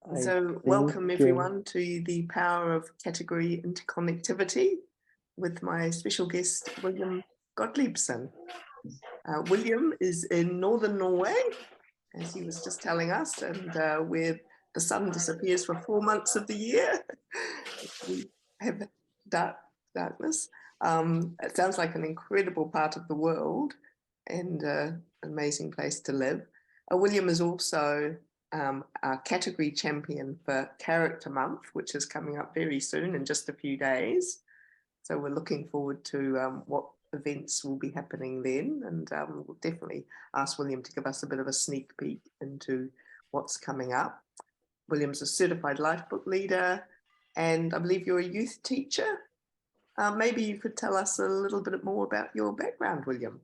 I So think, welcome everyone to the power of category interconnectivity with my special guest, William Godtliebsen. William is in northern Norway, as he was just telling us, and where the sun disappears for 4 months of the year. We have darkness. It sounds like an incredible part of the world and an amazing place to live. William is also our category champion for Character Month, which is coming up very soon in just a few days. So we're looking forward to what events will be happening then, and we'll definitely ask William to give us a bit of a sneak peek into what's coming up. William's a certified life book leader, and I believe you're a youth teacher. Maybe you could tell us a little bit more about your background, William.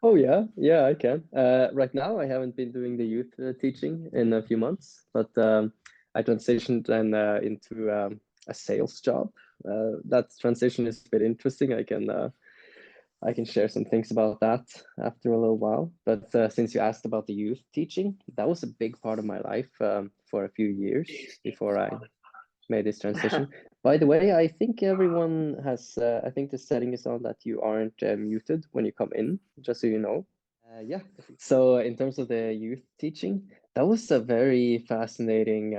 oh yeah, I can. Right now, I haven't been doing the youth teaching in a few months, but I transitioned then into a sales job. That transition is a bit interesting. I can share some things about that after a little while. But since you asked about the youth teaching, that was a big part of my life for a few years before I made this transition. By the way, I think everyone has, I think the setting is on that you aren't muted when you come in, just so you know. Yeah, so in terms of the youth teaching, that was a very fascinating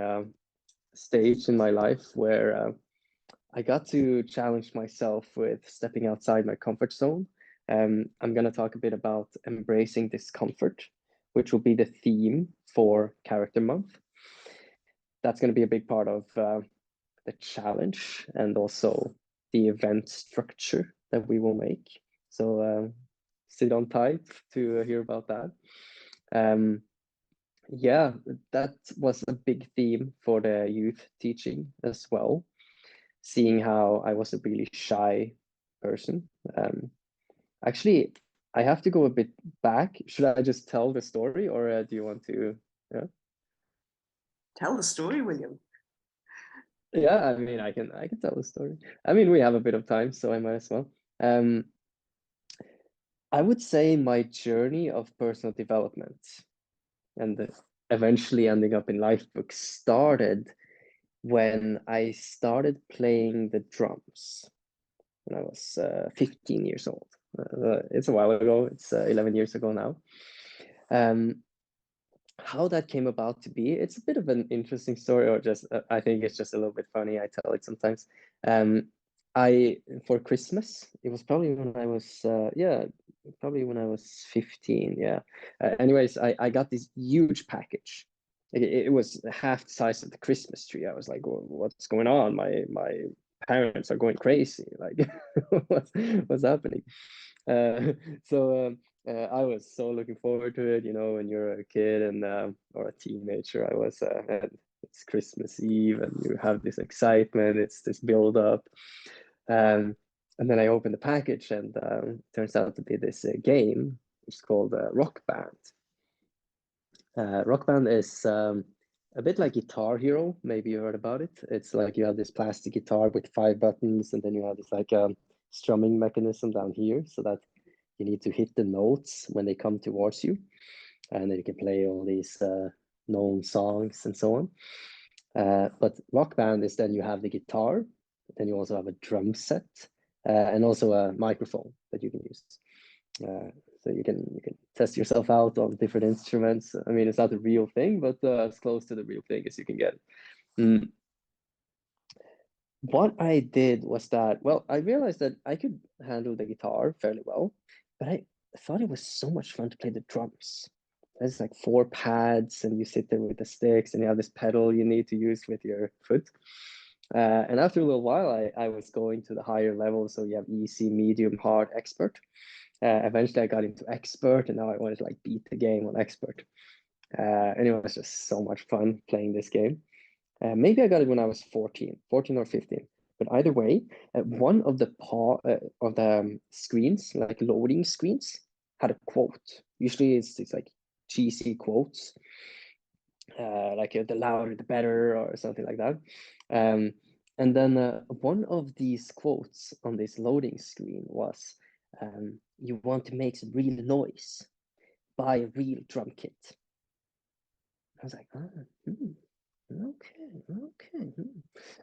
stage in my life where I got to challenge myself with stepping outside my comfort zone. I'm going to talk a bit about embracing discomfort, which will be the theme for Character Month. That's going to be a big part of the challenge and also the event structure that we will make. So sit on tight to hear about that. Yeah, that was a big theme for the youth teaching as well, seeing how I was a really shy person. Actually, I have to go a bit back. Should I just tell the story, or do you want to? Yeah. Tell the story, William. Yeah, I mean, I can tell the story. I mean, we have a bit of time, so I might as well. Um, I would say my journey of personal development and eventually ending up in life books started when I started playing the drums when I was 15 years old. It's a while ago. It's 11 years ago now. How that came about to be, it's a bit of an interesting story, or just I think it's just a little bit funny. I tell it sometimes. I for Christmas, it was probably when I was probably when I was 15. Yeah. Anyways, I got this huge package. It was half the size of the Christmas tree. I was like, what's going on? My parents are going crazy. Like, what's happening? Uh, so I was so looking forward to it. You know, when you're a kid and or a teenager, I was. And it's Christmas Eve, and you have this excitement. It's this build up, and then I opened the package, and turns out to be this game. It's called Rock Band. Rock Band is a bit like Guitar Hero. Maybe you heard about it. It's like you have this plastic guitar with 5 buttons, and then you have this like strumming mechanism down here, so that you need to hit the notes when they come towards you, and then you can play all these known songs and so on. But Rock Band is then you have the guitar, then you also have a drum set, and also a microphone that you can use. So you can test yourself out on different instruments. I mean, it's not the real thing, but as close to the real thing as you can get. What I did was that, well, I realized that I could handle the guitar fairly well, but I thought it was so much fun to play the drums. There's like 4 pads, and you sit there with the sticks, and you have this pedal you need to use with your foot. And after a little while, I was going to the higher level. So you have easy, medium, hard, expert. Eventually, I got into expert, and now I wanted to like beat the game on expert. And it was just so much fun playing this game. Maybe I got it when I was 14 or 15. But either way, one of the screens, like loading screens, had a quote. Usually it's like cheesy quotes, like the louder the better or something like that. And then one of these quotes on this loading screen was, you want to make some real noise, buy a real drum kit. I was like, okay.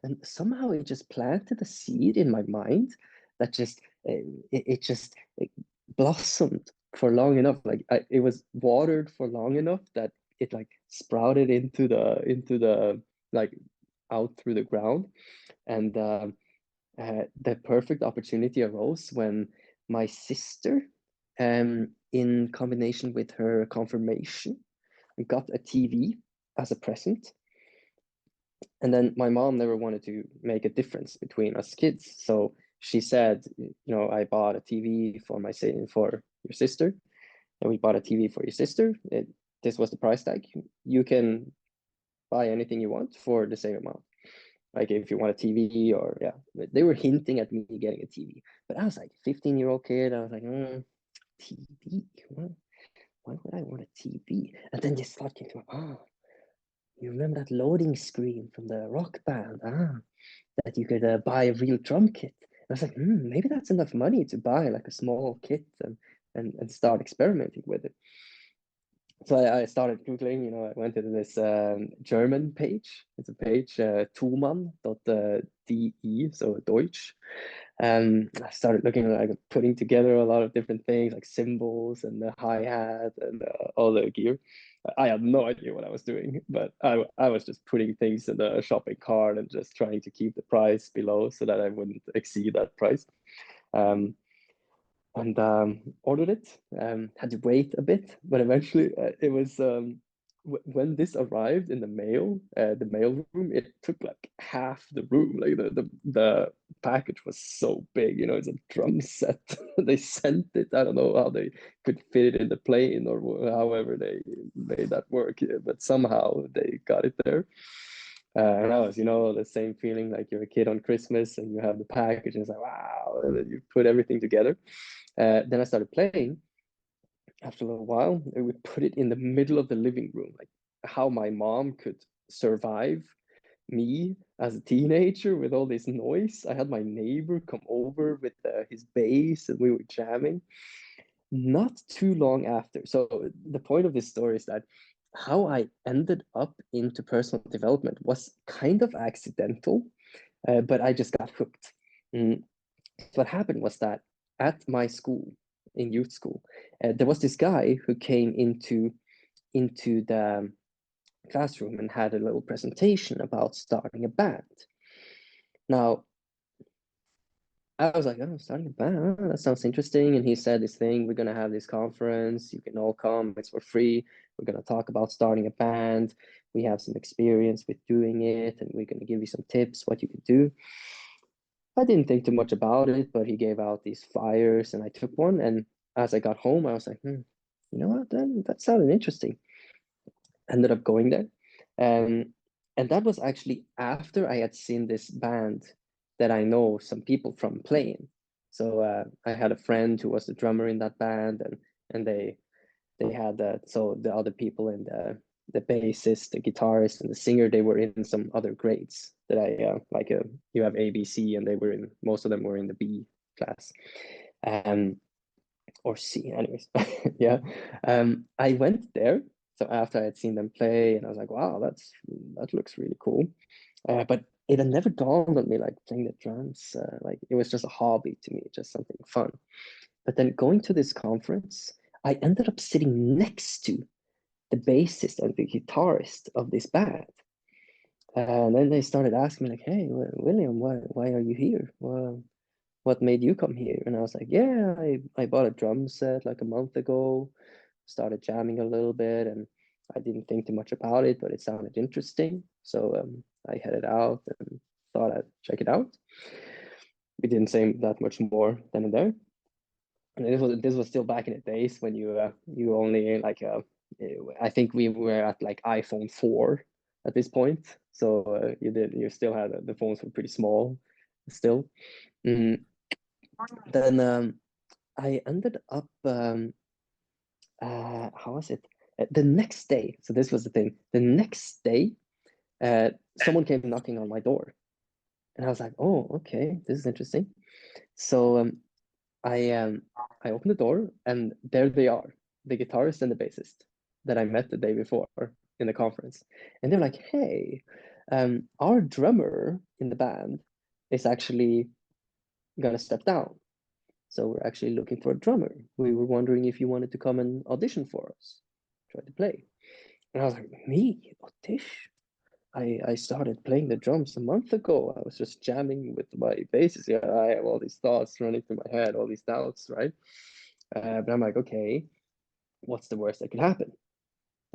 And somehow it just planted a seed in my mind that just it blossomed for long enough. Like it was watered for long enough that it like sprouted into the like out through the ground. And the perfect opportunity arose when my sister, in combination with her confirmation, got a TV as a present. And then my mom never wanted to make a difference between us kids. So she said, I bought a TV for for your sister, and we bought a TV for your sister. This was the price tag. You can buy anything you want for the same amount. Like if you want a TV or yeah, they were hinting at me getting a TV. But I was like 15-year-old kid. I was like, TV? Why would I want a TV? And then this thought came to me, you remember that loading screen from the rock band? That you could buy a real drum kit. And I was like, maybe that's enough money to buy like a small kit and start experimenting with it. So I started Googling, I went to this German page. It's a page, Thumann.de, so Deutsch. And I started looking, like putting together a lot of different things like cymbals and the hi-hat and all the gear. I had no idea what I was doing, but I was just putting things in the shopping cart and just trying to keep the price below so that I wouldn't exceed that price. And ordered it. Had to wait a bit, but eventually it was when this arrived in the mail room, it took like half the room. Like the package was so big, it's a drum set. They sent it. I don't know how they could fit it in the plane or however they made that work, but somehow they got it there. And I was, the same feeling like you're a kid on Christmas and you have the package and it's like, wow, and then you put everything together. Then I started playing. After a little while, we would put it in the middle of the living room, like how my mom could survive me as a teenager with all this noise. I had my neighbor come over with his bass and we were jamming. Not too long after. So the point of this story is that how I ended up into personal development was kind of accidental, but I just got hooked. Mm. What happened was that at my school, in youth school, there was this guy who came into the classroom and had a little presentation about starting a band. Now, I was like, oh, starting a band, that sounds interesting. And he said this thing, we're going to have this conference. You can all come. It's for free. We're going to talk about starting a band. We have some experience with doing it. And we're going to give you some tips, what you can do. I didn't think too much about it, but he gave out these flyers and I took one. And as I got home, I was like, you know what, that sounded interesting. Ended up going there. And that was actually after I had seen this band that I know some people from playing. So I had a friend who was the drummer in that band, and they had that. So the other people and the bassist, the guitarist, and the singer, they were in some other grades that I you have A, B, C, and most of them were in the B class, or C, anyways. Yeah, I went there. So after I had seen them play, and I was like, wow, that looks really cool. But it had never dawned on me like playing the drums, like it was just a hobby to me, just something fun. But then going to this conference, I ended up sitting next to the bassist and the guitarist of this band. And then they started asking me like, hey, William, why are you here? Well, what made you come here? And I was like, yeah, I bought a drum set like a month ago, started jamming a little bit, and I didn't think too much about it, but it sounded interesting. So I headed out and thought I'd check it out. We didn't say that much more then and there. And this was still back in the days when you only I think we were at like iPhone 4 at this point. So you still had the phones were pretty small still. Then I ended up how was it? The next day, so this was the thing. The next day, someone came knocking on my door, and I was like, "Oh, okay, this is interesting." So I opened the door, and there they are, the guitarist and the bassist that I met the day before in the conference, and they're like, "Hey, our drummer in the band is actually gonna step down. So we're actually looking for a drummer. We were wondering if you wanted to come and audition for us, try to play. And I was like, me, audition? I started playing the drums a month ago. I was just jamming with my basses. Yeah, I have all these thoughts running through my head, all these doubts, right? But I'm like, okay, what's the worst that could happen?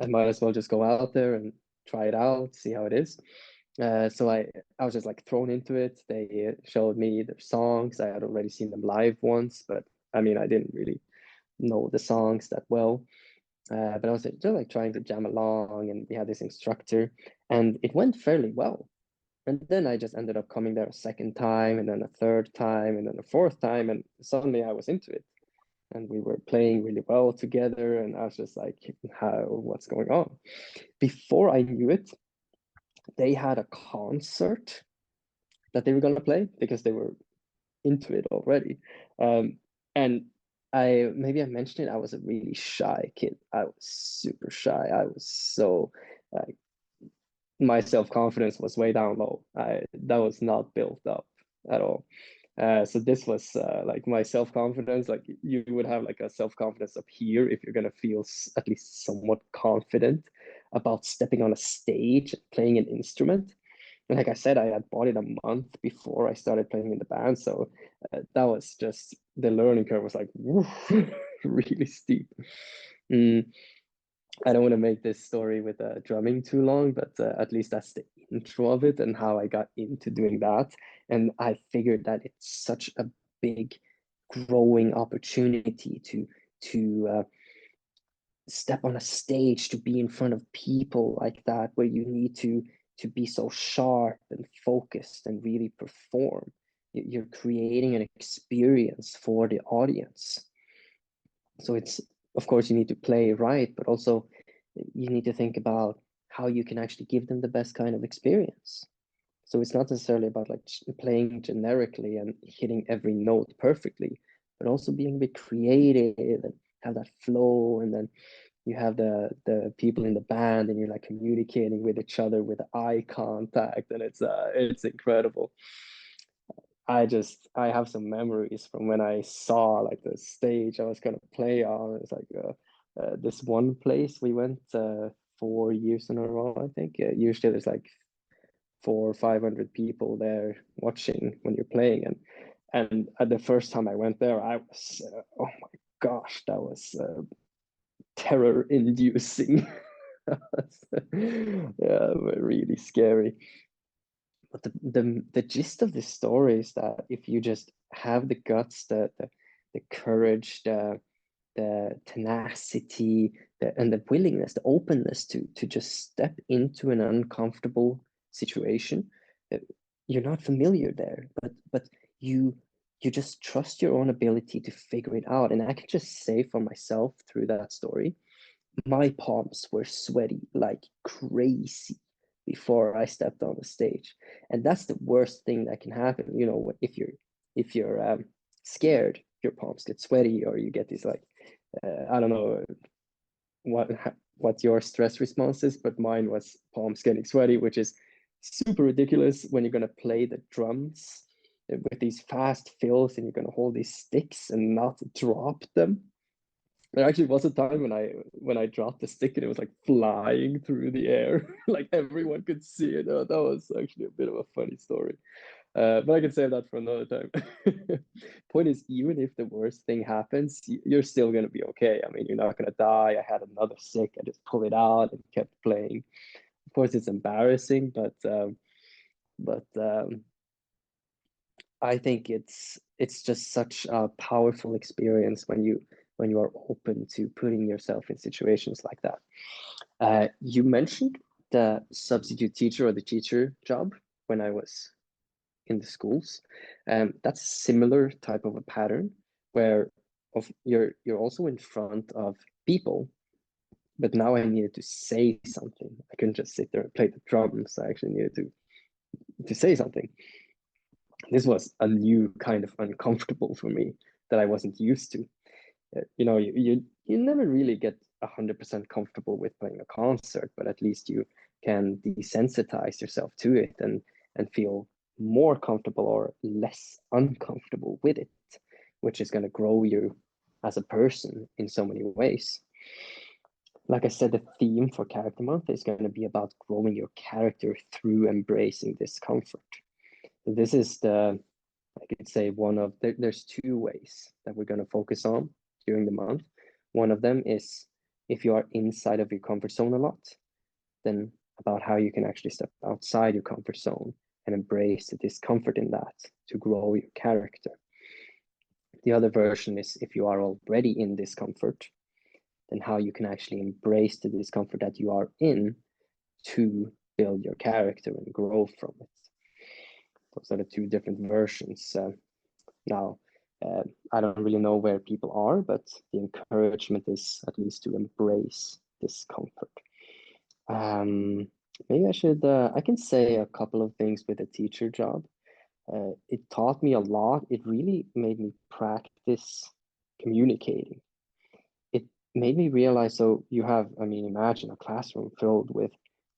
I might as well just go out there and try it out, see how it is. So I was just like thrown into it. They showed me their songs. I had already seen them live once, but I mean, I didn't really know the songs that well. But I was just like trying to jam along, and we had this instructor, and it went fairly well. And then I just ended up coming there a second time, and then a third time, and then a fourth time, and suddenly I was into it. And we were playing really well together, and I was just like, what's going on? Before I knew it, they had a concert that they were gonna play because they were into it already. And I maybe I mentioned it, I was a really shy kid. I was super shy. I was so like my self-confidence was way down low. That was not built up at all. So this was like my self-confidence. Like you would have like a self-confidence up here if you're gonna feel at least somewhat confident about stepping on a stage and playing an instrument. And like I said, I had bought it a month before I started playing in the band, so that was just the learning curve was like woof, really steep. Mm, I don't want to make this story with drumming too long, but at least that's the intro of it and how I got into doing that. And I figured that it's such a big growing opportunity to step on a stage, to be in front of people like that, where you need to be so sharp and focused and really perform. You're creating an experience for the audience. So it's, of course, you need to play right, but also you need to think about how you can actually give them the best kind of experience. So it's not necessarily about like playing generically and hitting every note perfectly, but also being a bit creative and have that flow. And then you have the people in the band, and you're like communicating with each other with eye contact, and it's incredible. I have some memories from when I saw like the stage I was gonna play on. It's like this one place we went 4 years in a row, I think. Usually there's like 400 or 500 people there watching when you're playing, and the first time I went there, I was oh my gosh, that was terror inducing. Yeah, really scary. But the gist of this story is that if you just have the guts, the courage, the tenacity, and the willingness, the openness to just step into an uncomfortable situation, you're not familiar there, but you you just trust your own ability to figure it out. And I can just say for myself through that story, my palms were sweaty like crazy before I stepped on the stage. And that's the worst thing that can happen. You know, if you're scared, your palms get sweaty, or you get these like I don't know what what your stress response is, but mine was palms getting sweaty, which is super ridiculous when you're gonna play the drums with these fast fills, and you're gonna hold these sticks and not drop them. There actually was a time when I dropped the stick and it was like flying through the air, like everyone could see it. That was actually a bit of a funny story, but I can save that for another time. Point is, even if the worst thing happens, you're still gonna be okay. I mean, you're not gonna die. I had another stick, I just pulled it out and kept playing. Of course, it's embarrassing, but I think it's just such a powerful experience when you are open to putting yourself in situations like that. You mentioned the substitute teacher or the teacher job when I was in the schools. That's a similar type of a pattern where you're also in front of people, but now I needed to say something. I couldn't just sit there and play the drums. I actually needed to say something. This was a new kind of uncomfortable for me that I wasn't used to. You know, you never really get 100% comfortable with playing a concert, but at least can desensitize yourself to it and feel more comfortable or less uncomfortable with it, which is going to grow you as a person in so many ways. Like I said, the theme for Character Month is going to be about growing your character through embracing discomfort. This is I could say there's two ways that we're going to focus on during the month. One of them is if you are inside of your comfort zone a lot, then about how you can actually step outside your comfort zone and embrace the discomfort in that to grow your character. The other version is if you are already in discomfort, then how you can actually embrace the discomfort that you are in to build your character and grow from it. Those are the two different versions. Now, I don't really know where people are, but the encouragement is at least to embrace discomfort. Maybe I can say a couple of things with a teacher job. It taught me a lot. It really made me practice communicating. It made me realize, so you have, imagine a classroom filled with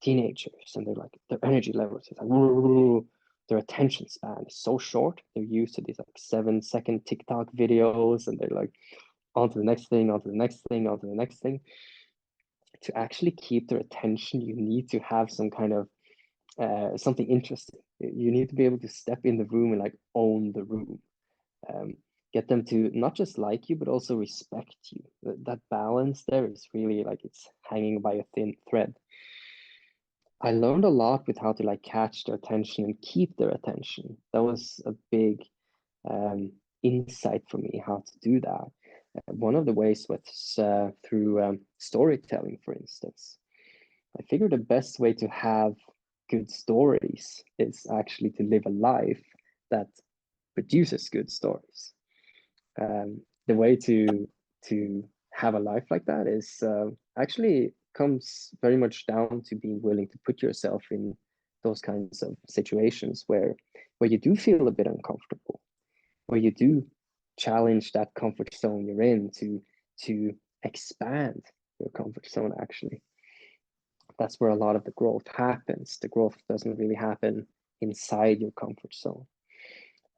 teenagers and their energy levels is like, their attention span is so short. They're used to these like 7-second TikTok videos and they're like on to the next thing, on to the next thing, on to the next thing. To actually keep their attention, you need to have some kind of something interesting. You need to be able to step in the room and like own the room. Get them to not just like you, but also respect you. That balance there is really like it's hanging by a thin thread. I learned a lot with how to like catch their attention and keep their attention. That was a big insight for me, how to do that. One of the ways was through storytelling, for instance. I figured the best way to have good stories is actually to live a life that produces good stories. The way to have a life like that is actually comes very much down to being willing to put yourself in those kinds of situations where you do feel a bit uncomfortable, where you do challenge that comfort zone you're in to expand your comfort zone. Actually, that's where a lot of the growth happens. The growth doesn't really happen inside your comfort zone.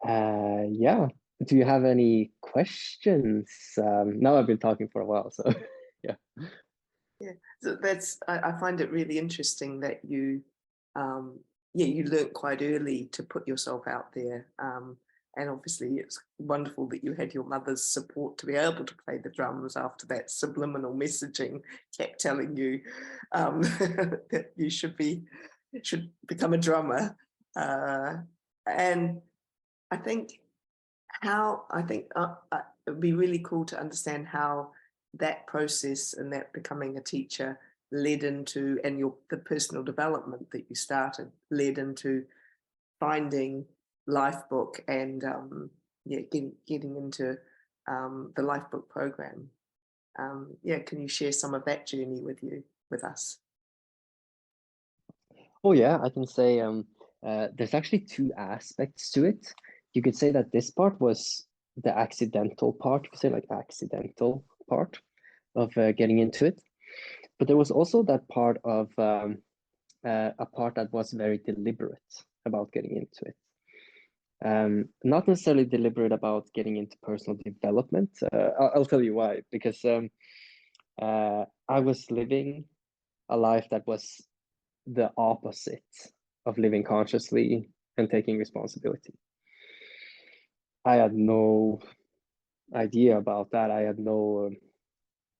Yeah. Do you have any questions? Now I've been talking for a while, so yeah. Yeah, so I find it really interesting that you you learnt quite early to put yourself out there. And obviously it's wonderful that you had your mother's support to be able to play the drums after that subliminal messaging kept telling you that you should become a drummer. And I think it'd be really cool to understand how that process and that becoming a teacher led into, and the personal development that you started led into finding Lifebook and getting into the Lifebook program. Can you share some of that journey with us? Oh yeah, I can say there's actually two aspects to it. You could say that this part was the accidental part, you could say like accidental part of getting into it. But there was also that part of a part that was very deliberate about getting into it. Not necessarily deliberate about getting into personal development. I'll tell you why, because I was living a life that was the opposite of living consciously and taking responsibility. I had no idea about that. I had no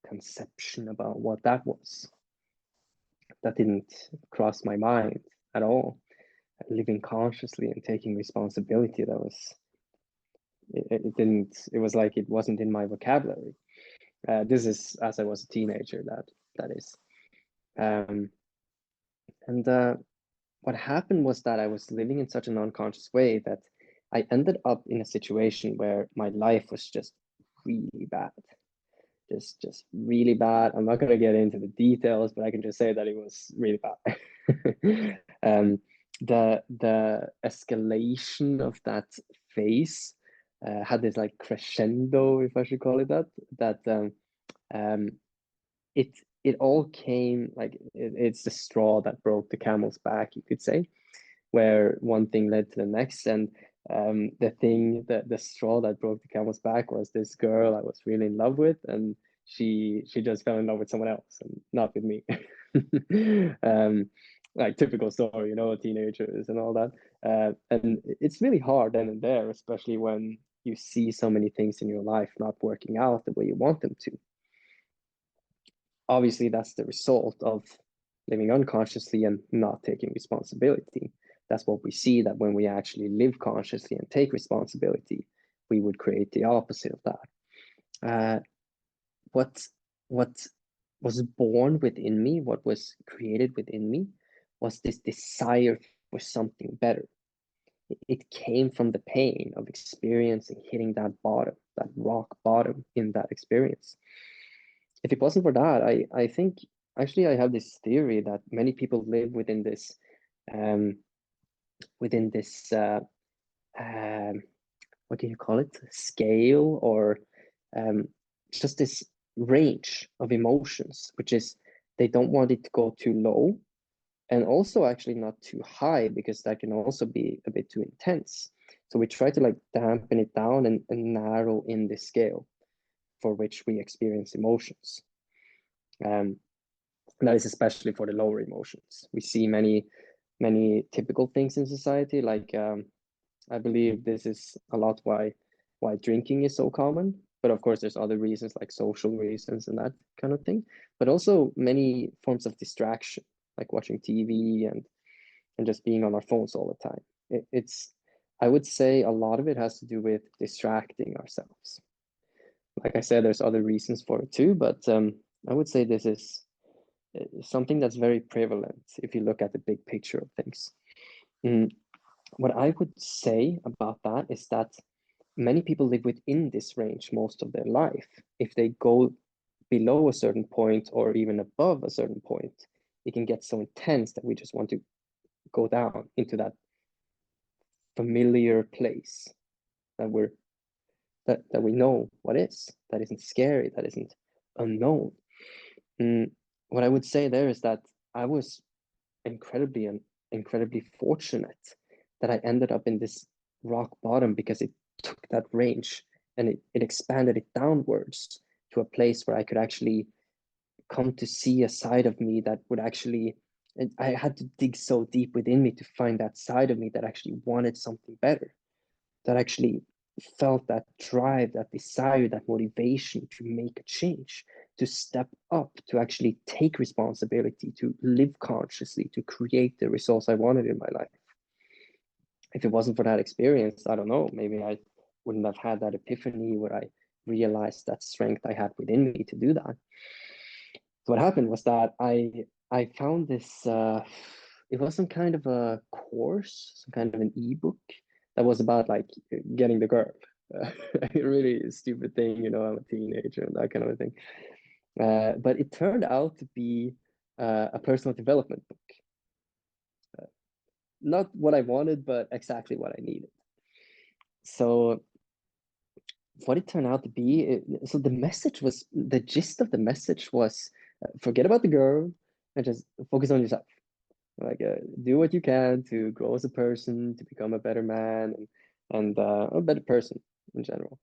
conception about what that was. That didn't cross my mind at all. Living consciously and taking responsibility, that was it was like it wasn't in my vocabulary. This is as I was a teenager, that is. And what happened was that I was living in such an unconscious way that I ended up in a situation where my life was just really bad. Just really bad. I'm not going to get into the details, but I can just say that it was really bad. The escalation of that phase had this like crescendo, if I should call it that, it it all came like it's the straw that broke the camel's back, you could say, where one thing led to the next. And the straw that broke the camel's back was this girl I was really in love with, and she just fell in love with someone else and not with me. Like typical story, you know, teenagers and all that. And it's really hard then and there, especially when you see so many things in your life not working out the way you want them to. Obviously, that's the result of living unconsciously and not taking responsibility. That's what we see, that when we actually live consciously and take responsibility, we would create the opposite of that. What was born within me, what was created within me, was this desire for something better. It came from the pain of experiencing hitting that bottom, that rock bottom in that experience. If it wasn't for that, I think actually I have this theory that many people live within this um, what do you call it, scale, or just this range of emotions, which is they don't want it to go too low, and also actually not too high, because that can also be a bit too intense. So we try to like dampen it down and narrow in the scale for which we experience emotions. That is especially for the lower emotions. We see many typical things in society, like I believe this is a lot why drinking is so common. But of course, there's other reasons like social reasons and that kind of thing. But also many forms of distraction, like watching TV and just being on our phones all the time. It's I would say a lot of it has to do with distracting ourselves. Like I said, there's other reasons for it too, but I would say this is something that's very prevalent if you look at the big picture of things. What I would say about that is that many people live within this range most of their life. If they go below a certain point or even above a certain point, it can get so intense that we just want to go down into that familiar place that that we know what is, that isn't scary, that isn't unknown. What I would say there is that I was incredibly fortunate that I ended up in this rock bottom, because it took that range and it expanded it downwards to a place where I could actually come to see a side of me that would actually, and I had to dig so deep within me to find that side of me that actually wanted something better, that actually felt that drive, that desire, that motivation to make a change, to step up, to actually take responsibility, to live consciously, to create the results I wanted in my life. If it wasn't for that experience, I don't know, maybe I wouldn't have had that epiphany where I realized that strength I had within me to do that. So what happened was that I found this it was some kind of a course, some kind of an ebook that was about like getting the girl. A really stupid thing, you know, I'm a teenager and that kind of a thing. But it turned out to be a personal development book. Not what I wanted, but exactly what I needed. So what it turned out to be, so the gist of the message was, forget about the girl and just focus on yourself. Like do what you can to grow as a person, to become a better man and a better person in general.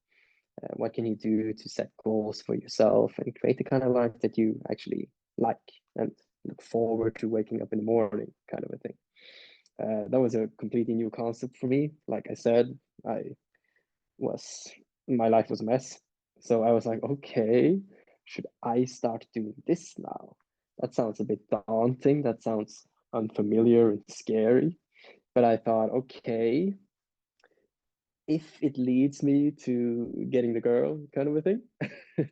What can you do to set goals for yourself and create the kind of life that you actually like and look forward to waking up in the morning, kind of a thing. That was a completely new concept for me. Like I said, my life was a mess. So I was like, okay, should I start doing this now? That sounds a bit daunting. That sounds unfamiliar and scary. But I thought, okay, if it leads me to getting the girl, kind of a thing,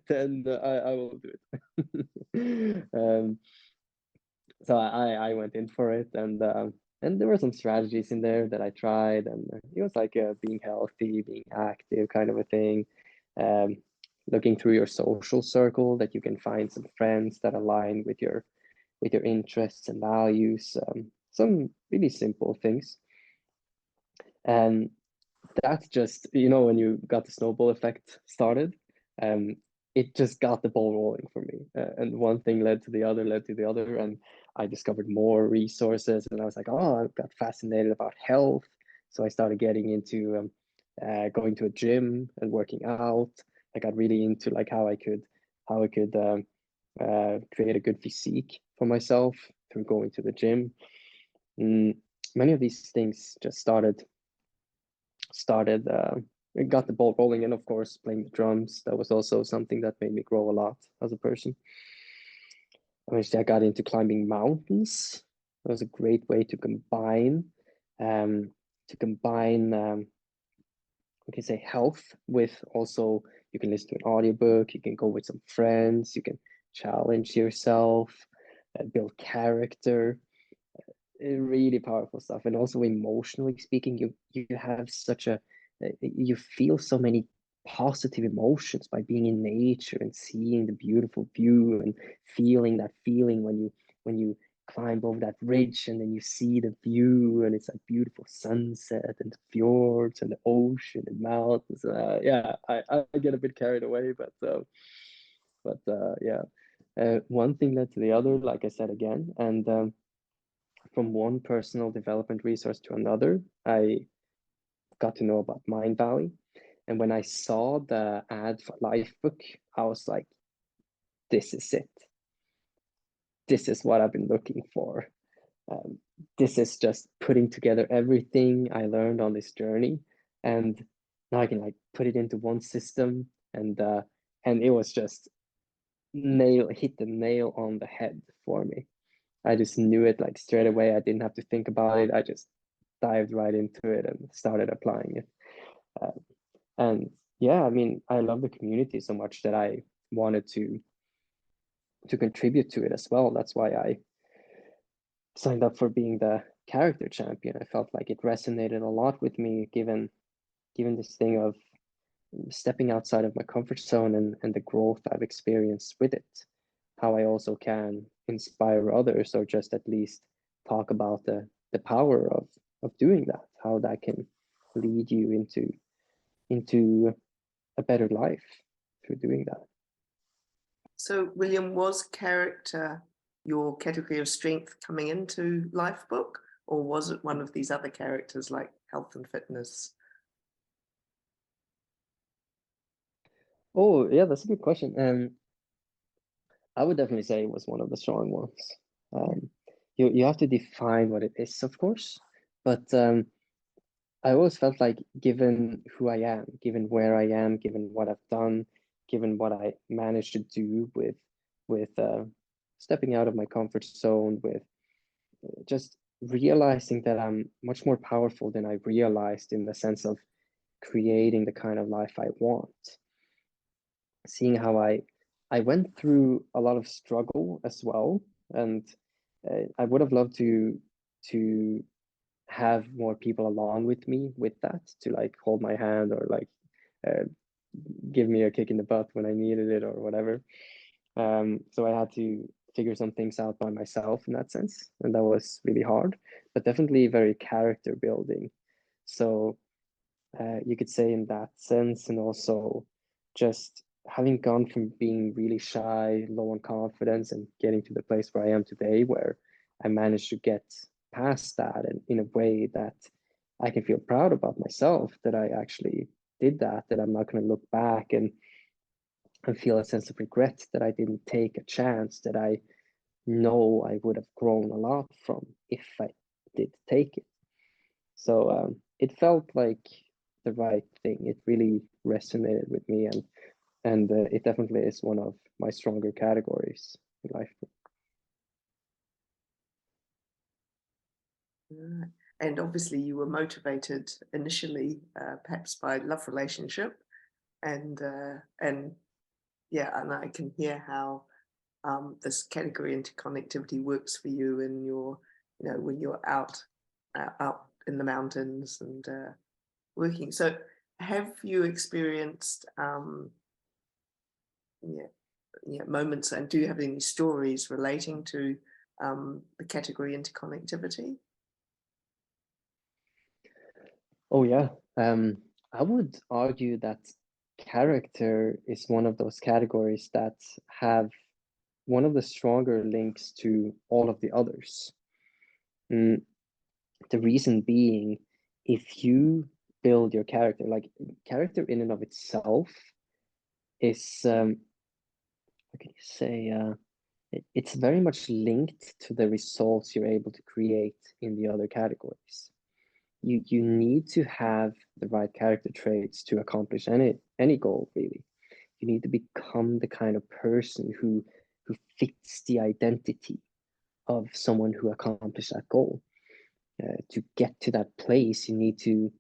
then I will do it. So I went in for it, and there were some strategies in there that I tried, and it was like being healthy, being active, kind of a thing. Um, Looking through your social circle, that you can find some friends that align with your interests and values. Some really simple things. And that's just, you know, when you got the snowball effect started, it just got the ball rolling for me. And one thing led to the other, and I discovered more resources. And I was like, oh, I got fascinated about health. So I started getting into going to a gym and working out. I got really into like how I could create a good physique for myself through going to the gym. Many of these things just started it got the ball rolling, and of course playing the drums, that was also something that made me grow a lot as a person. Eventually I got into climbing mountains. It was a great way to combine um, we can say health with also, you can listen to an audiobook, you can go with some friends, you can challenge yourself, build character. Really powerful stuff. And also emotionally speaking, you have such a you feel so many positive emotions by being in nature and seeing the beautiful view and feeling that feeling when you climb over that ridge and then you see the view and it's a beautiful sunset and the fjords and the ocean and mountains. Yeah, I get a bit carried away, but yeah, one thing led to the other, like I said again, and from one personal development resource to another, I got to know about Mind Valley. And when I saw the ad for Lifebook, I was like, this is it. This is what I've been looking for. This is just putting together everything I learned on this journey. And now I can like put it into one system. And it was just hit the nail on the head for me. I just knew it like straight away. I didn't have to think about it. I just dived right into it and started applying it. And yeah, I mean, I love the community so much that I wanted to contribute to it as well. That's why I signed up for being the character champion. I felt like it resonated a lot with me, given this thing of stepping outside of my comfort zone and the growth I've experienced with it. How I also can inspire others, or just at least talk about the power of doing that, how that can lead you into a better life through doing that. So, William, was character your category of strength coming into Lifebook, or was it one of these other characters like health and fitness? Oh, yeah, that's a good question. I would definitely say it was one of the strong ones. You have to define what it is, of course, but I always felt like, given who I am, given where I am, given what I've done, given what I managed to do with stepping out of my comfort zone, with just realizing that I'm much more powerful than I realized, in the sense of creating the kind of life I want. Seeing how I went through a lot of struggle as well, and I would have loved to have more people along with me with that, to like hold my hand, or like uh, give me a kick in the butt when I needed it or whatever. So I had to figure some things out by myself in that sense, and that was really hard, but definitely very character building. So you could say in that sense, and also just having gone from being really shy, low on confidence, and getting to the place where I am today, where I managed to get past that, and in a way that I can feel proud about myself, that I actually did that, that I'm not going to look back and feel a sense of regret that I didn't take a chance that I know I would have grown a lot from if I did take it. So it felt like the right thing. It really resonated with me, and it definitely is one of my stronger categories in life. Right. And obviously, you were motivated initially, perhaps by love relationship, and yeah, and I can hear how this category interconnectivity works for you in your, when you're out in the mountains and working. So, have you experienced moments, and do you have any stories relating to the category interconnectivity? Oh yeah, I would argue that character is one of those categories that have one of the stronger links to all of the others. The reason being, if you build your character, like character in and of itself is, what can you say, it's very much linked to the results you're able to create in the other categories. You need to have the right character traits to accomplish any goal, really. You need to become the kind of person who fits the identity of someone who accomplished that goal. To get to that place, you need to,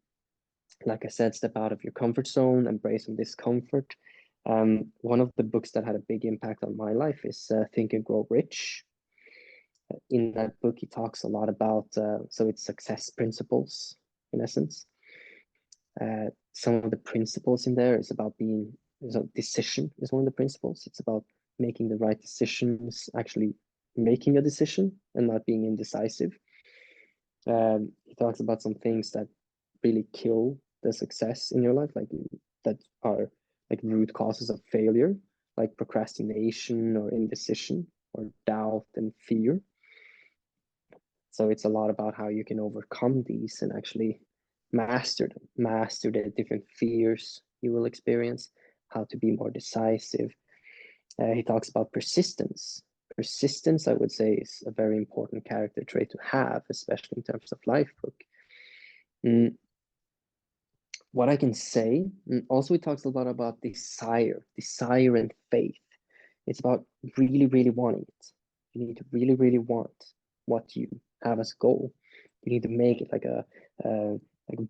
like I said, step out of your comfort zone, embrace some discomfort. One of the books that had a big impact on my life is Think and Grow Rich. In that book, he talks a lot about, so it's success principles, in essence. Some of the principles in there is about being, so decision is one of the principles. It's about making the right decisions, actually making a decision and not being indecisive. He talks about some things that really kill the success in your life, like that are like root causes of failure, like procrastination or indecision or doubt and fear. So it's a lot about how you can overcome these and actually master them, master the different fears you will experience, how to be more decisive. He talks about persistence. Persistence, I would say, is a very important character trait to have, especially in terms of life book. What I can say, also he talks a lot about desire and faith. It's about really, really wanting it. You need to really, really want what you have as a goal. You need to make it like a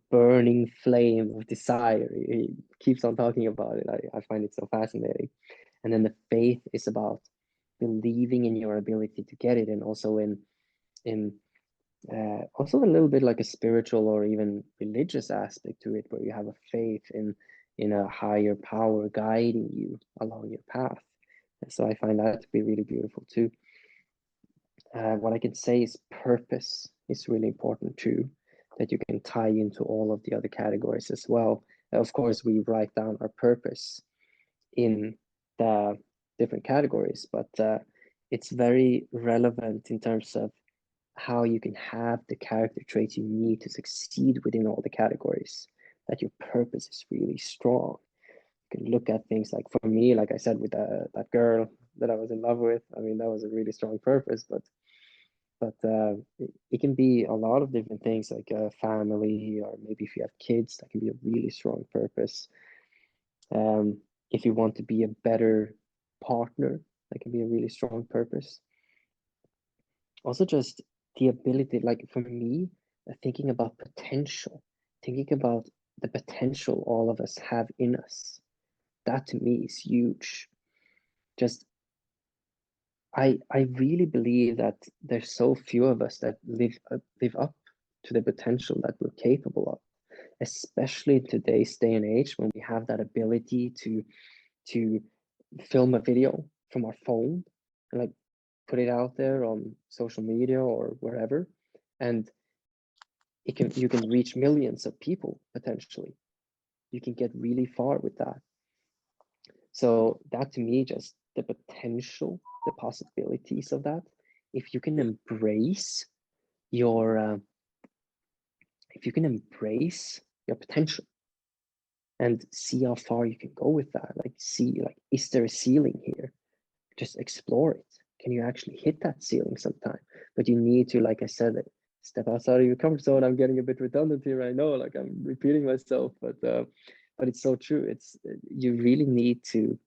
burning flame of desire. He keeps on talking about it. I find it so fascinating. And then the faith is about believing in your ability to get it, and also in also a little bit like a spiritual or even religious aspect to it, where you have a faith in a higher power guiding you along your path. So I find that to be really beautiful too. What I can say is purpose is really important too, that you can tie into all of the other categories as well. Of course, we write down our purpose in the different categories, but it's very relevant in terms of how you can have the character traits you need to succeed within all the categories, that your purpose is really strong. You can look at things like, for me, like I said, with that girl that I was in love with, I mean, that was a really strong purpose, but it can be a lot of different things, like a family, or maybe if you have kids, that can be a really strong purpose. If you want to be a better partner, that can be a really strong purpose. Also, just the ability, like for me, thinking about potential, thinking about the potential all of us have in us, that to me is huge. Just, I really believe that there's so few of us that live up to the potential that we're capable of, especially in today's day and age, when we have that ability to film a video from our phone and like put it out there on social media or wherever, and you can reach millions of people potentially. You can get really far with that. So that to me, just the potential, the possibilities of that, if you can embrace your potential and see how far you can go with that, like see, like, is there a ceiling here? Just explore it. Can you actually hit that ceiling sometime? But you need to, like I said, step outside of your comfort zone. I'm getting a bit redundant here, I know, like I'm repeating myself, but it's so true. It's, you really need to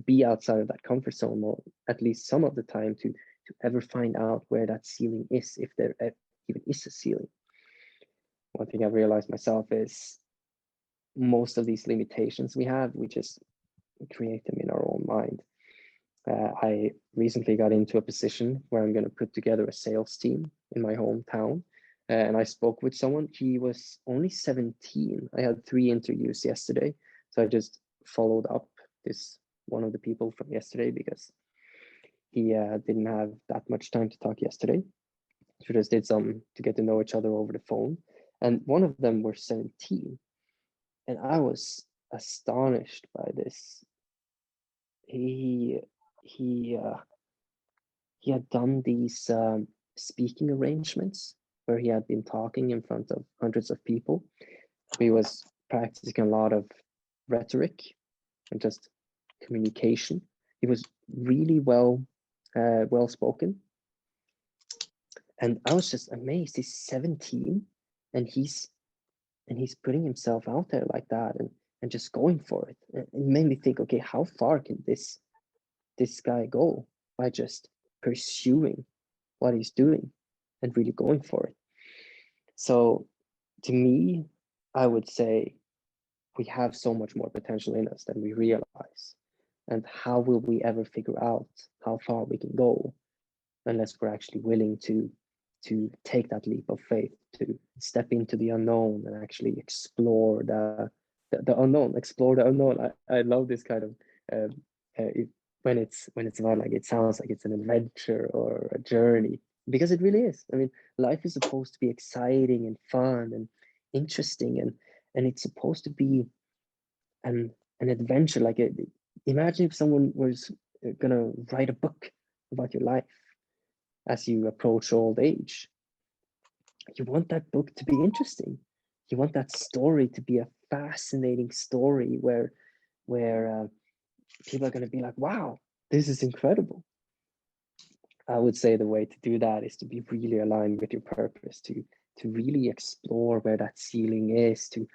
be outside of that comfort zone, or at least some of the time, to ever find out where that ceiling is, if there even is a ceiling. One thing I've realized myself is most of these limitations we have, we just create them in our own mind. I recently got into a position where I'm going to put together a sales team in my hometown. And I spoke with someone. He was only 17. I had 3 interviews yesterday. So I just followed up one of the people from yesterday, because he didn't have that much time to talk yesterday. So just did some to get to know each other over the phone. And one of them were 17. And I was astonished by this. He had done these speaking arrangements where he had been talking in front of hundreds of people. He was practicing a lot of rhetoric and just communication. He was really well spoken, and I was just amazed. He's 17, and he's putting himself out there like that, and just going for it. It made me think, okay, how far can this guy go by just pursuing what he's doing and really going for it? So to me, I would say we have so much more potential in us than we realize. And how will we ever figure out how far we can go unless we're actually willing to take that leap of faith, to step into the unknown and actually explore the unknown, explore the unknown. I love this kind of when it's about, like, it sounds like it's an adventure or a journey, because it really is. I mean, life is supposed to be exciting and fun and interesting, and it's supposed to be an adventure. Like, imagine if someone was gonna write a book about your life as you approach old age. You want that book to be interesting. You want that story to be a fascinating story where people are going to be like, wow, this is incredible. I would say the way to do that is to be really aligned with your purpose, to really explore where that ceiling is, to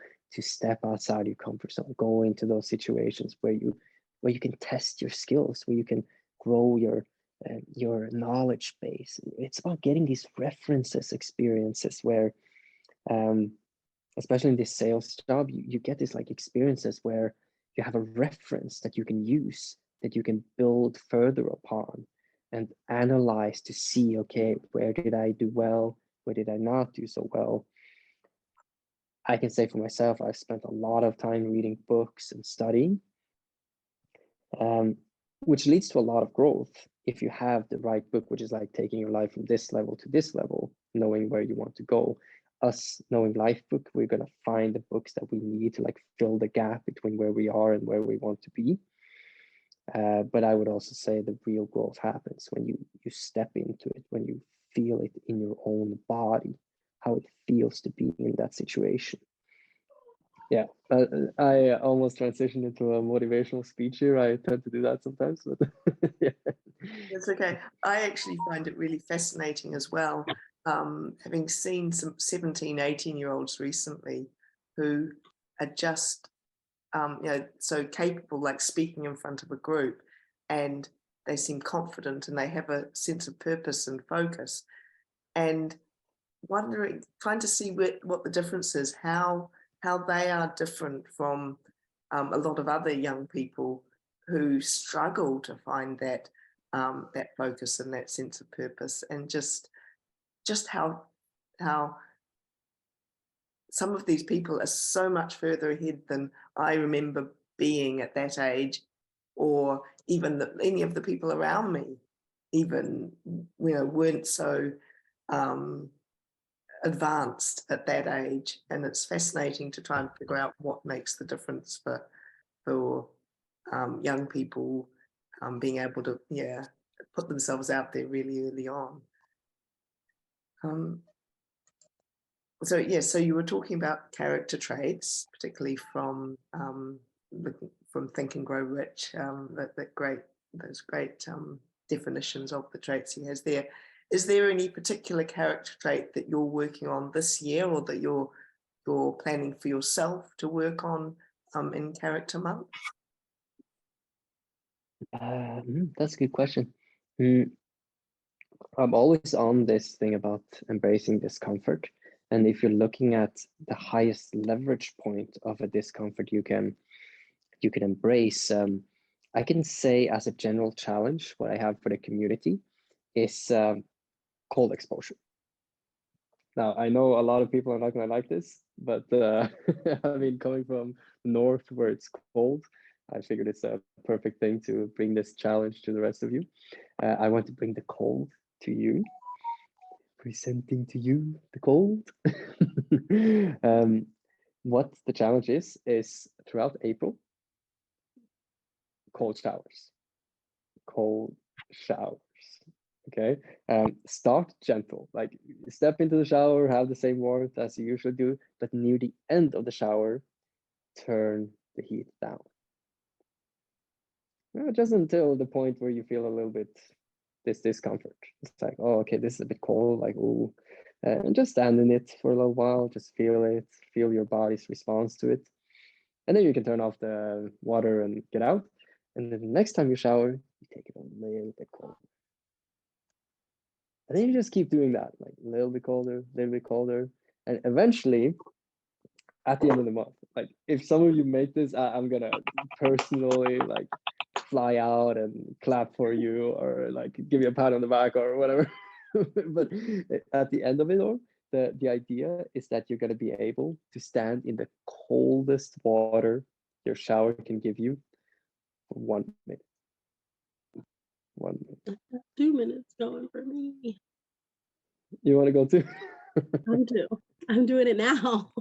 step outside your comfort zone, go into those situations where you can test your skills, where you can grow your knowledge base. It's about getting these references, experiences where, especially in this sales job, you get these like experiences where you have a reference that you can use, that you can build further upon and analyze to see, okay, where did I do well? Where did I not do so well? I can say for myself, I've spent a lot of time reading books and studying, which leads to a lot of growth if you have the right book, which is like taking your life from this level to this level, knowing where you want to go. Us knowing life book, we're going to find the books that we need to like fill the gap between where we are and where we want to be. But I would also say the real growth happens when you step into it, when you feel it in your own body, how it feels to be in that situation. Yeah, I almost transitioned into a motivational speech here. I tend to do that sometimes, but yeah. It's okay. I actually find it really fascinating as well, having seen some 17, 18-year-olds recently who are just, so capable, like speaking in front of a group, and they seem confident and they have a sense of purpose and focus. And trying to see what the difference is, how they are different from a lot of other young people who struggle to find that focus and that sense of purpose, and just how some of these people are so much further ahead than I remember being at that age, or even any of the people around me even weren't so advanced at that age. And it's fascinating to try and figure out what makes the difference for young people being able to put themselves out there really early on. So you were talking about character traits, particularly from Think and Grow Rich. Those great definitions of the traits he has there. Is there any particular character trait that you're working on this year, or that you're planning for yourself to work on in Character Month? That's a good question. I'm always on this thing about embracing discomfort. And if you're looking at the highest leverage point of a discomfort you can embrace, I can say as a general challenge, what I have for the community is cold exposure. Now, I know a lot of people are not going to like this, but I mean, coming from the north where it's cold, I figured it's a perfect thing to bring this challenge to the rest of you. I want to bring the cold to you, presenting to you the cold. what the challenge is throughout April, cold showers. Cold showers. Okay. Start gentle, like step into the shower, have the same warmth as you usually do, but near the end of the shower, turn the heat down. Just until the point where you feel a little bit this discomfort. It's like, oh, okay, this is a bit cold, like, oh, and just stand in it for a little while, just feel it, feel your body's response to it. And then you can turn off the water and get out. And then the next time you shower, you take it a little bit colder. And then you just keep doing that, like a little bit colder, a little bit colder. And eventually, at the end of the month, like if some of you make this, I'm gonna personally like fly out and clap for you or like give you a pat on the back or whatever. But at the end of it all, the idea is that you're gonna be able to stand in the coldest water your shower can give you for 1 minute. 1 minute. 2 minutes going for me. You want to go too? I'm doing it now.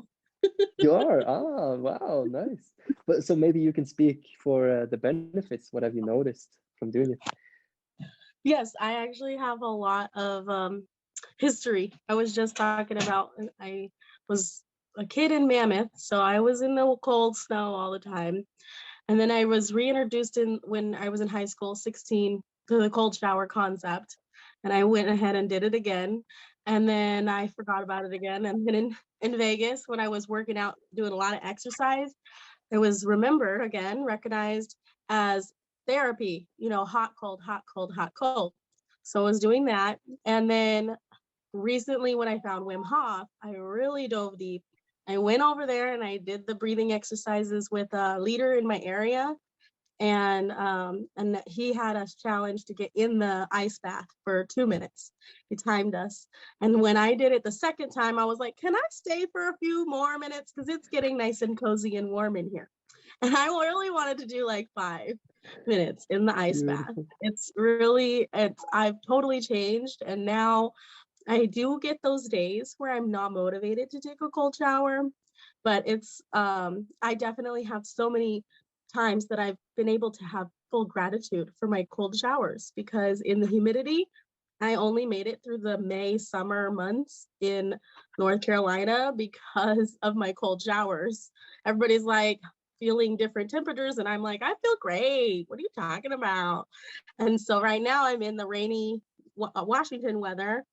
You are? Ah, wow, nice. But so maybe you can speak for the benefits. What have you noticed from doing it? Yes, I actually have a lot of history. I was just talking about, I was a kid in Mammoth, so I was in the cold snow all the time. And then I was reintroduced when I was in high school, 16, to the cold shower concept. And I went ahead and did it again. And then I forgot about it again. And then in Vegas, when I was working out, doing a lot of exercise, it was recognized as therapy, hot, cold, hot, cold, hot, cold. So I was doing that. And then recently when I found Wim Hof, I really dove deep. I went over there and I did the breathing exercises with a leader in my area. And he had us challenged to get in the ice bath for 2 minutes. He timed us. And when I did it the second time, I was like, can I stay for a few more minutes? Because it's getting nice and cozy and warm in here. And I really wanted to do like 5 minutes in the ice bath. I've totally changed. And now I do get those days where I'm not motivated to take a cold shower, but I definitely have so many times that I've been able to have full gratitude for my cold showers, because in the humidity, I only made it through the May summer months in North Carolina because of my cold showers. Everybody's like feeling different temperatures, and I'm like, I feel great. What are you talking about? And so right now I'm in the rainy Washington weather,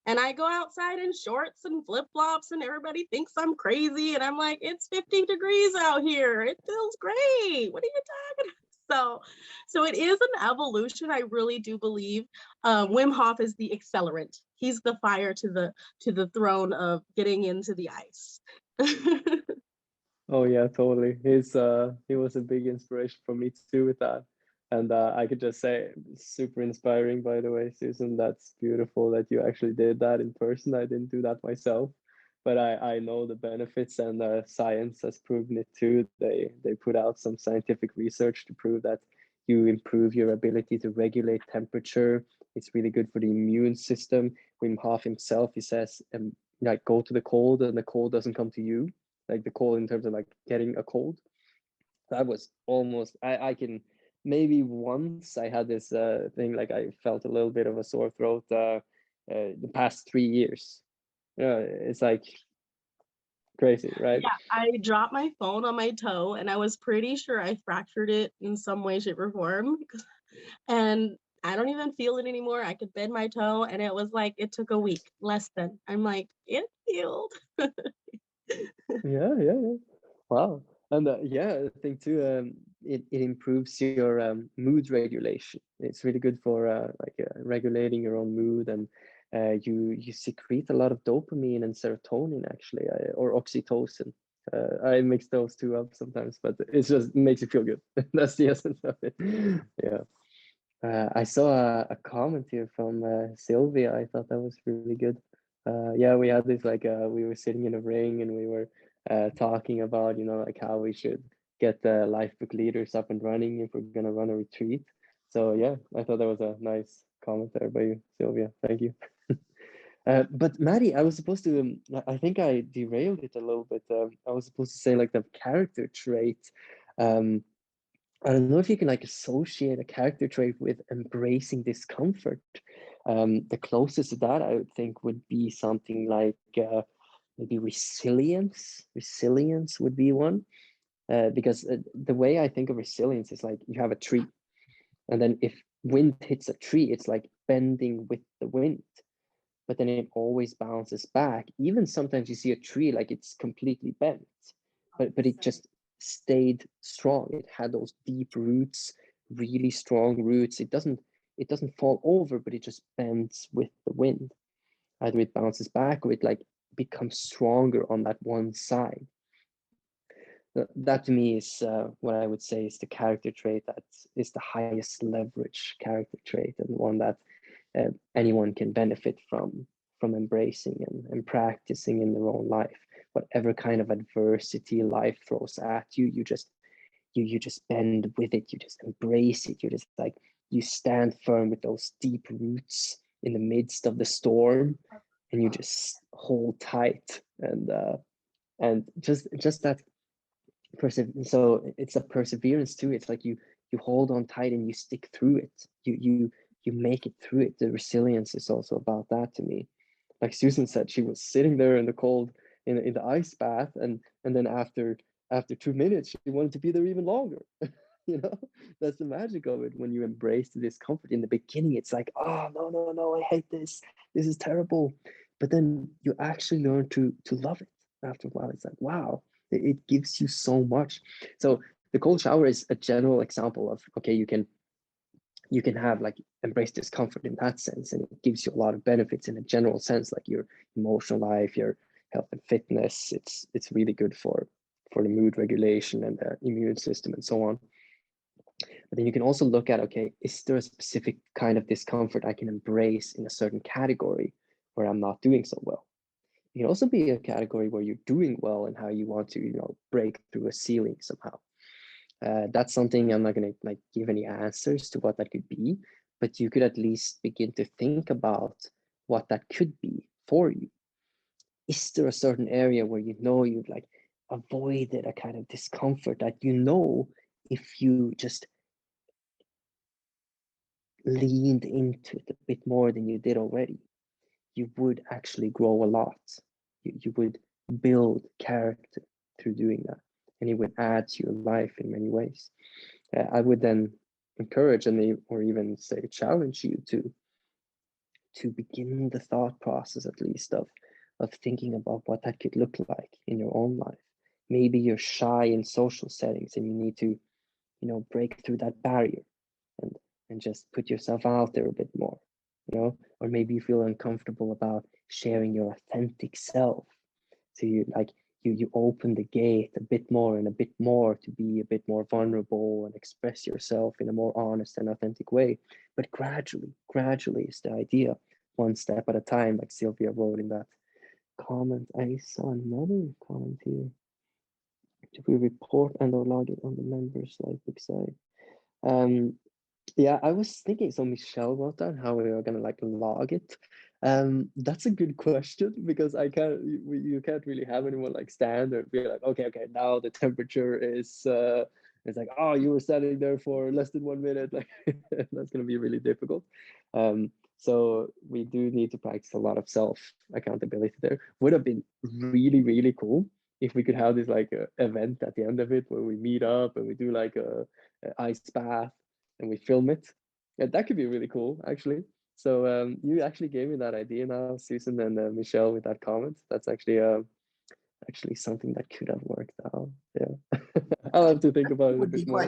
and I go outside in shorts and flip-flops and everybody thinks I'm crazy. And I'm like, it's 50 degrees out here. It feels great. What are you talking about? So it is an evolution. I really do believe Wim Hof is the accelerant. He's the fire to the throne of getting into the ice. Oh yeah, totally. He was a big inspiration for me too with that. And I could just say super inspiring, by the way, Susan. That's beautiful that you actually did that in person. I didn't do that myself, but I know the benefits, and science has proven it too. They put out some scientific research to prove that you improve your ability to regulate temperature. It's really good for the immune system. Wim Hof himself, he says, like go to the cold and the cold doesn't come to you, like the cold in terms of like getting a cold. That was almost, I can, maybe once I had this thing, like I felt a little bit of a sore throat the past 3 years. Yeah, it's like crazy, right? Yeah, I dropped my phone on my toe and I was pretty sure I fractured it in some way, shape, or form. And I don't even feel it anymore. I could bend my toe and it was like it took a week, less than. I'm like, it healed. Yeah. Wow. And yeah, I think too, it improves your mood regulation. It's really good for regulating your own mood, and you secrete a lot of dopamine and serotonin actually, or oxytocin. I mix those two up sometimes, but it just makes you feel good. That's the essence of it. Yeah. I saw a comment here from Sylvia. I thought that was really good. Yeah, we had this like we were sitting in a ring and we were talking about, like how we should get the Lifebook leaders up and running if we're gonna run a retreat. So yeah, I thought that was a nice comment there by you, Sylvia. Thank you. But Maddie, I was supposed to, I think I derailed it a little bit. I was supposed to say like the character trait. I don't know if you can like associate a character trait with embracing discomfort. The closest to that I would think would be something like maybe resilience. Resilience would be one. Because the way I think of resilience is like you have a tree, and then if wind hits a tree, it's like bending with the wind, but then it always bounces back. Even sometimes you see a tree like it's completely bent, but it just stayed strong. It had those deep roots, really strong roots. It doesn't fall over, but it just bends with the wind. Either it bounces back or it like becomes stronger on that one side. That to me is what I would say is the character trait that is the highest leverage character trait, and one that anyone can benefit from embracing and practicing in their own life. Whatever kind of adversity life throws at you, you just bend with it. You just embrace it. You just like you stand firm with those deep roots in the midst of the storm, and you just hold tight and just that so it's a perseverance too. It's like you hold on tight and you stick through it. You make it through it. The resilience is also about that to me. Like Susan said, she was sitting there in the cold in the ice bath, and then after 2 minutes she wanted to be there even longer. You know, that's the magic of it. When you embrace the discomfort in the beginning, it's like, oh no, I hate this is terrible. But then you actually learn to love it after a while. It's like, wow, it gives you so much. So the cold shower is a general example of, okay, you can have like embrace discomfort in that sense, and it gives you a lot of benefits in a general sense, like your emotional life, your health and fitness. It's really good for the mood regulation and the immune system and so on. But then you can also look at, okay, is there a specific kind of discomfort I can embrace in a certain category where I'm not doing so well? It can also be a category where you're doing well and how you want to, break through a ceiling somehow. That's something I'm not going to like give any answers to what that could be, but you could at least begin to think about what that could be for you. Is there a certain area where you've like avoided a kind of discomfort that if you just leaned into it a bit more than you did already, you would actually grow a lot. You would build character through doing that, and it would add to your life in many ways. I would then encourage or even say challenge you to begin the thought process, at least of thinking about what that could look like in your own life. Maybe you're shy in social settings and you need to break through that barrier and just put yourself out there a bit more, or maybe you feel uncomfortable about sharing your authentic self. So you open the gate a bit more and a bit more to be a bit more vulnerable and express yourself in a more honest and authentic way. But gradually is the idea, one step at a time, like Sylvia wrote in that comment. I saw another comment here. Do we report and or log it on the members Livebook side? Yeah, I was thinking, so Michelle wrote down how we are gonna like log it. That's a good question, because you can't really have anyone like stand or be like, okay, now the temperature is it's like, oh, you were standing there for less than 1 minute. Like that's gonna be really difficult. So we do need to practice a lot of self accountability there. Would have been really, really cool if we could have this like event at the end of it where we meet up and we do like a ice bath and we film it. Yeah, that could be really cool, actually. So you actually gave me that idea now, Susan and Michelle, with that comment. That's actually something that could have worked out. Yeah, I'll have to think about it a bit more.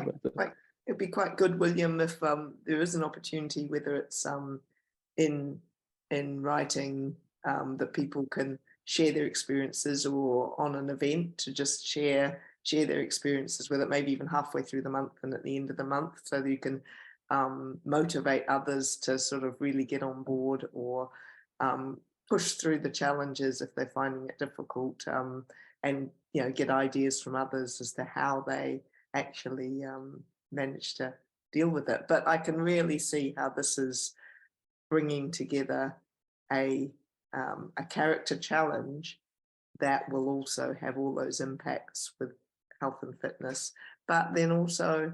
It'd be quite good, William, if there is an opportunity, whether it's in writing, that people can share their experiences, or on an event to just share their experiences with it, maybe even halfway through the month and at the end of the month, so that you can motivate others to sort of really get on board, or push through the challenges if they're finding it difficult, and get ideas from others as to how they actually manage to deal with it. But I can really see how this is bringing together a a character challenge that will also have all those impacts with health and fitness, but then also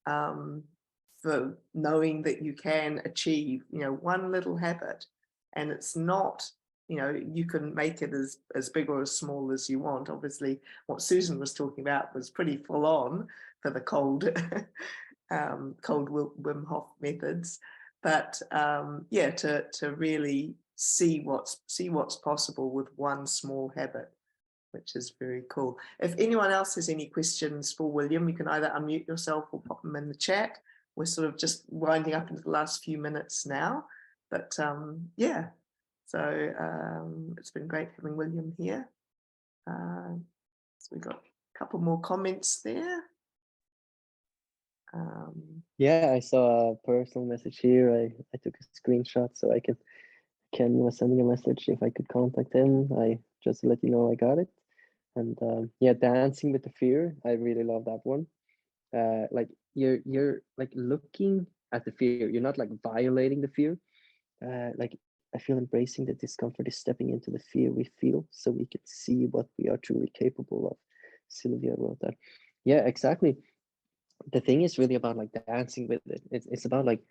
for knowing that you can achieve, one little habit, and it's not, you can make it as big or as small as you want. Obviously, what Susan was talking about was pretty full on for the cold Wim Hof methods, but yeah, to really see what's possible with one small habit, which is very cool. If anyone else has any questions for William, you can either unmute yourself or pop them in the chat. We're sort of just winding up into the last few minutes now, but yeah, so it's been great having William here. So we got a couple more comments there. Yeah, I saw a personal message here. I took a screenshot so Ken was sending a message if I could contact him. I just to let you know I got it. And yeah, dancing with the fear. I really love that one. Like you're like looking at the fear. You're not like violating the fear. Like I feel embracing the discomfort is stepping into the fear we feel so we can see what we are truly capable of. Sylvia wrote that. Yeah, exactly. The thing is really about like dancing with it. It's about like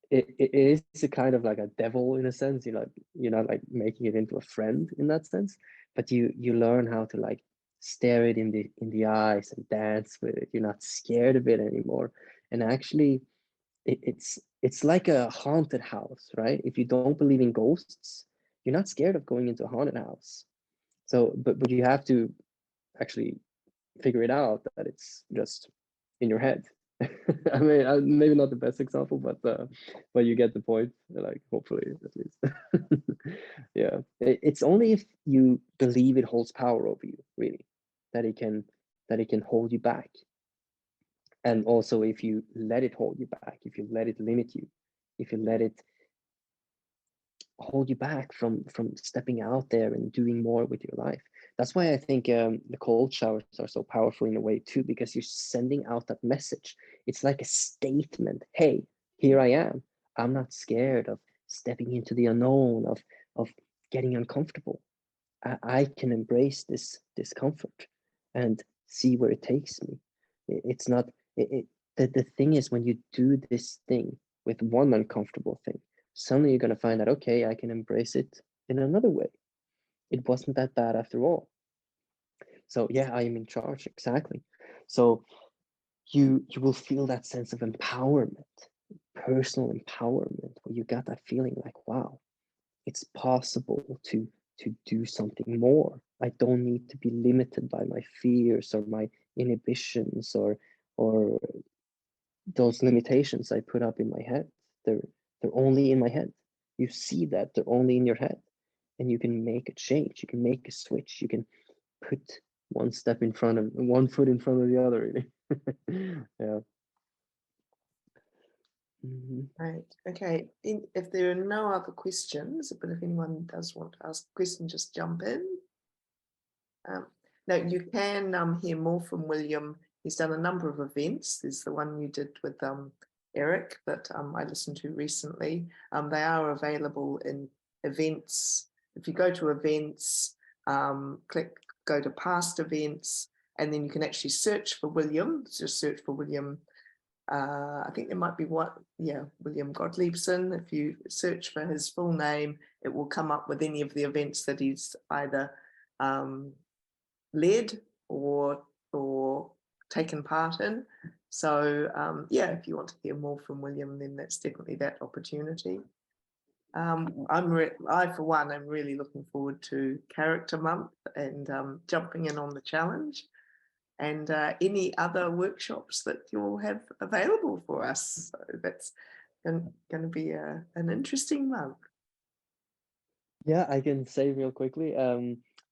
it is a kind of like a devil in a sense. You're not like making it into a friend in that sense, but you learn how to like stare it in the eyes and dance with it. You're not scared of it anymore. And actually it's like a haunted house, right? If you don't believe in ghosts, you're not scared of going into a haunted house. So but you have to actually figure it out that it's just in your head. I mean, maybe not the best example, but you get the point. Like, hopefully, at least. Yeah, it's only if you believe it holds power over you, really, that it can hold you back. And also, if you let it hold you back, if you let it limit you, if you let it hold you back from stepping out there and doing more with your life. That's why I think the cold showers are so powerful in a way too, because you're sending out that message. It's like a statement. Hey, here I am. I'm not scared of stepping into the unknown, of getting uncomfortable. I can embrace this discomfort and see where it takes me. It's not the thing is, when you do this thing with one uncomfortable thing, suddenly you're going to find out, okay, I can embrace it in another way. It wasn't that bad after all. So yeah, I am in charge. Exactly. So you will feel that sense of empowerment, personal empowerment, where you got that feeling like, wow, it's possible to do something more. I don't need to be limited by my fears or my inhibitions or those limitations I put up in my head. They're only in my head. You see that they're only in your head, and you can make a change. You can make a switch. You can put one foot in front of the other. Really. Yeah. Right. Okay. If there are no other questions, but if anyone does want to ask a question, just jump in. Now you can hear more from William. He's done a number of events. There's the one you did with Eric that I listened to recently. They are available in events. If you go to events, go to past events, and then you can actually search for William. Just search for William. I think there might be one, yeah, William Godtliebsen. If you search for his full name, it will come up with any of the events that he's either led or taken part in. So yeah, if you want to hear more from William, then that's definitely that opportunity. I for one, I'm really looking forward to Character Month and jumping in on the challenge, and any other workshops that you'll have available for us. So that's going to be an interesting month. Yeah, I can say real quickly.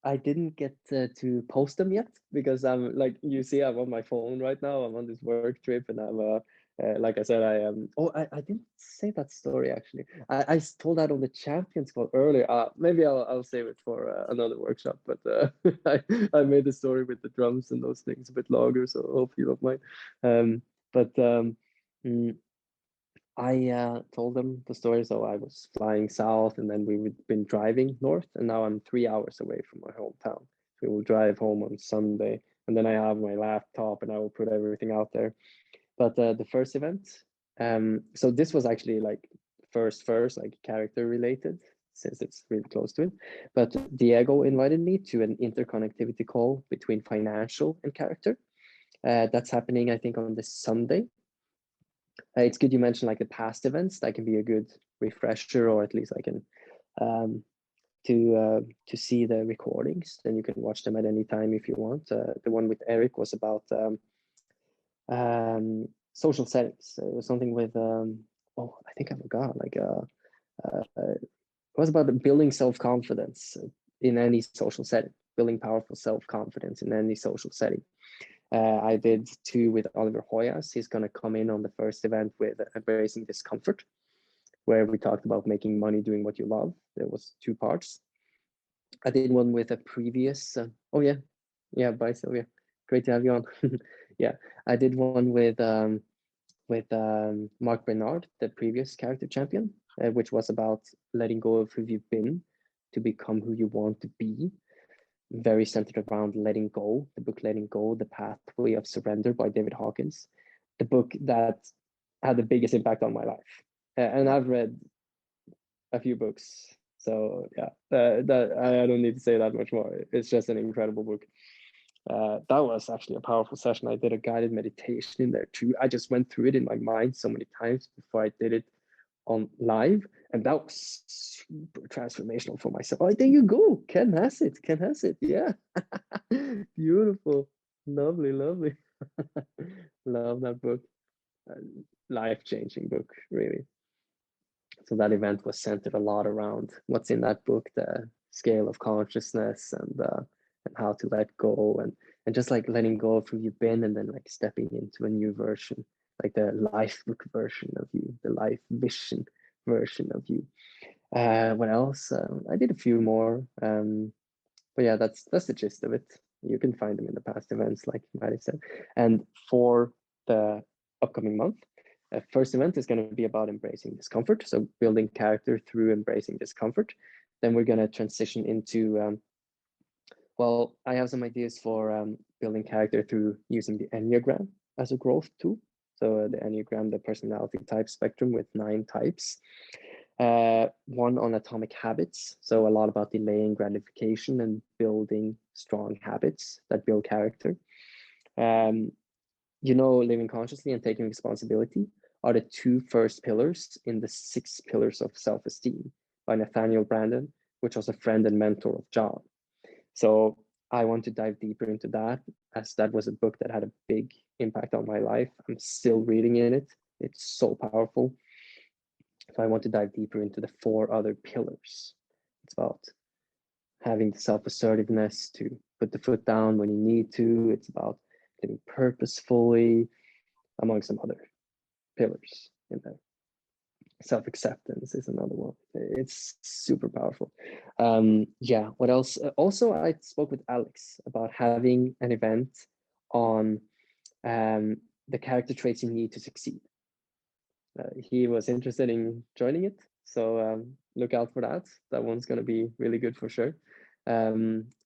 I didn't get to post them yet because I'm like you see, I'm on my phone right now. I'm on this work trip, and I'm like I said, I am. Oh, I didn't say that story actually. I told that on the Champions Call earlier. Maybe I'll save it for another workshop. But I made the story with the drums and those things a bit longer, so I hope you don't mind. But I told them the story. So I was flying south, and then we've been driving north, and now I'm 3 hours away from my hometown. We will drive home on Sunday, and then I have my laptop, and I will put everything out there. But the first event, so this was actually like first, like character related, since it's really close to it. But Diego invited me to an interconnectivity call between financial and character. That's happening, I think, on this Sunday. It's good you mentioned like the past events. That can be a good refresher, or at least I can um, to see the recordings. Then you can watch them at any time if you want. The one with Eric was about social settings. It was something with oh, I think I forgot. Like it was about building self-confidence in any social setting, building powerful self-confidence in any social setting. I did two with Oliver Hoyas. He's going to come in on the first event with embracing discomfort, where we talked about making money doing what you love. There was 2 parts. I did one with a previous. Oh yeah, bye Sylvia. Great to have you on. Yeah, I did one with Mark Bernard, the previous character champion, which was about letting go of who you've been to become who you want to be. Very centered around letting go, the book Letting Go, The Pathway of Surrender by David Hawkins, the book that had the biggest impact on my life. And I've read a few books, so yeah, that I don't need to say that much more. It's just an incredible book. That was actually a powerful session. I did a guided meditation in there too. I just went through it in my mind so many times before I did it on live, and that was super transformational for myself. Oh, there you go. Ken has it. Yeah. Beautiful. Lovely. Love that book. Life-changing book, really. So that event was centered a lot around what's in that book, the scale of consciousness, and how to let go, and just like letting go of who you've been, and then like stepping into a new version, like the life book version of you, the life vision version of you. What else? I did a few more, but yeah, that's the gist of it. You can find them in the past events, like Maddie said. And for the upcoming month, first event is going to be about embracing discomfort, so building character through embracing discomfort. Then we're going to transition into well, I have some ideas for building character through using the Enneagram as a growth tool. So the Enneagram, the personality type spectrum with 9 types. One on atomic habits, so a lot about delaying gratification and building strong habits that build character. Living consciously and taking responsibility are the 2 first pillars in the 6 pillars of self-esteem by Nathaniel Branden, which was a friend and mentor of John. So I want to dive deeper into that, as that was a book that had a big impact on my life. I'm still reading in it. It's so powerful. So I want to dive deeper into the 4 other pillars. It's about having the self-assertiveness to put the foot down when you need to. It's about living purposefully, among some other pillars in there. Self-acceptance is another one. It's super powerful. Yeah, what else? Also, I spoke with Alex about having an event on the character traits you need to succeed. He was interested in joining it, so look out for that. That one's going to be really good for sure.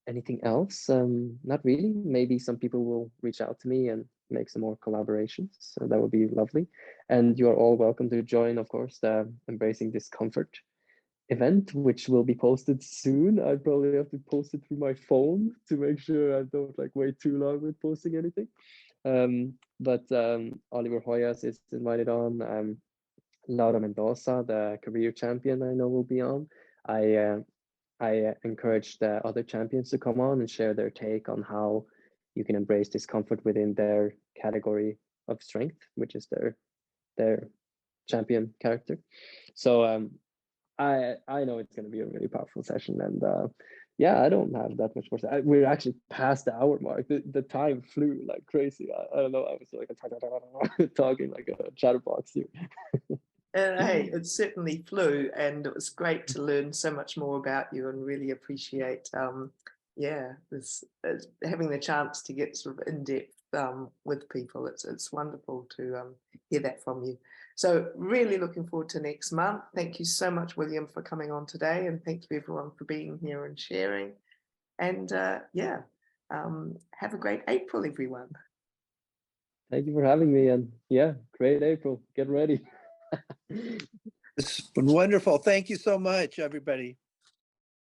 Anything else? Not really. Maybe some people will reach out to me and make some more collaborations, so that would be lovely. And you're all welcome to join, of course, the Embracing Discomfort event, which will be posted soon. I probably have to post it through my phone to make sure I don't like wait too long with posting anything. But Oliver Hoyas is invited on. Laura Mendoza, the career champion, I know will be on. I encourage the other champions to come on and share their take on how you can embrace discomfort within their category of strength, which is their champion character. So I know it's going to be a really powerful session, and yeah, I don't have that much more. We're actually past the hour mark. The time flew like crazy. I don't know. I was like talking like a chatterbox here. And hey, it certainly flew, and it was great to learn so much more about you, and really appreciate yeah, it's having the chance to get sort of in depth with people. It's wonderful to hear that from you. So really looking forward to next month. Thank you so much, William, for coming on today, and thank you everyone for being here and sharing. And yeah, have a great April, everyone. Thank you for having me, and yeah, great April. Get ready. It's been wonderful. Thank you so much, everybody.